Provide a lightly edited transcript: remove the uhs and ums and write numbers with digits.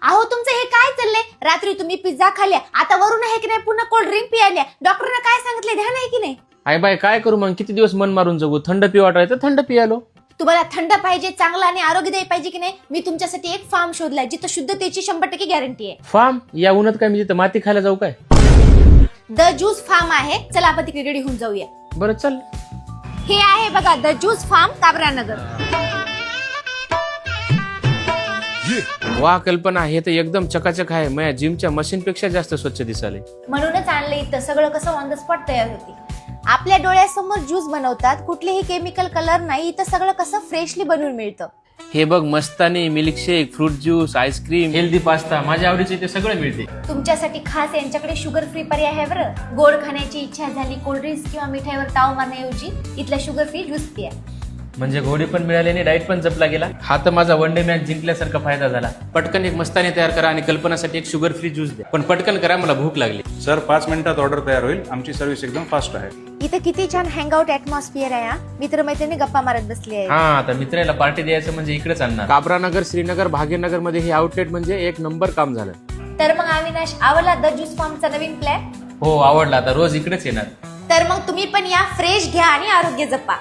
अहो तुमचं हे काय चाललंय? रात्री तुम्ही पिझ्झा खाल्ल्या, आता वरून आहे की नाही पुन्हा कोल्ड ड्रिंक पियाल्या. डॉक्टरने काय सांगितले ध्यान आहे की नाही? आई बाय काय करू मग, किती दिवस मन मारून जगू? थंड पी वाटायचं थंड पियालो. तुम्हाला थंड पाहिजे, चांगला आणि आरोग्यदायी पाहिजे की नाही? मी तुमच्यासाठी एक फार्म शोधलाय जिथं शुद्धतेची 100% गॅरंटी आहे. फार्म? या उन्हात काय मी तिथं माती खायला जाऊ काय? द ज्यूस फार्म आहे. चला आपण तिकडे रेडी होऊन जाऊया. बरं चल. हे आहे बघा द ज्यूस फार्म, काबरानगर. वा कल्पना, हे तर एकदम चकाचक आहे. माझ्या जिमच्या मशीन पेक्षा जास्त स्वच्छ दिसाले. म्हणूनच आणलं इथं. सगळं कसं ऑन द स्पॉट तयार होते. आपल्या डोळ्यासमोर ज्यूस बनवतात, कुठलेही केमिकल कलर नाही. इथं सगळं कसं फ्रेशली बनवून मिळतं. हे बघ mastani, milkshake, fruit juice, ice cream, healthy pasta, माझ्या आवडीचे इथे सगळं मिळते. तुमच्यासाठी खास यांच्याकडे शुगर फ्री पर्याय आहे बरं. गोड खाण्याची इच्छा झाली, कोल्ड्रिंक्स किंवा मिठाईवर ताव मारण्याऐवजी इथला शुगर फ्री ज्यूस पिया. म्हणजे घोडी पण मिळाली आणि डाएट पण जपला गेला. हा तर माझा वन डे मॅच जिंकल्यासारखा फायदा झाला. पटकन एक मस्तानी तयार करा आणि कल्पनासाठी एक शुगर फ्री ज्यूस द्या. पण पटकन करा, मला भूक लागली. सर 5 मिनिटात ऑर्डर तयार होईल. आमची सर्व्हिस एकदम फास्ट आहे. इथं किती छान हँगआउट ऍटमॉस्फिअर आहे. मित्रमैत्रिणी गप्पा मारत बसली आहे. हा, आता मित्राला पार्टी द्यायचं म्हणजे इकडेच आणणार. काबरानगर, श्रीनगर, भाग्यनगर मध्ये हे आउटलेट म्हणजे एक नंबर काम झालं. तर मग अविनाश, आवडला द ज्यूस फार्मचा नवीन प्लॅन? हो आवडला, आता रोज इकडेच येणार. तर मग तुम्ही पण या, फ्रेश घ्या आणि आरोग्य जपा.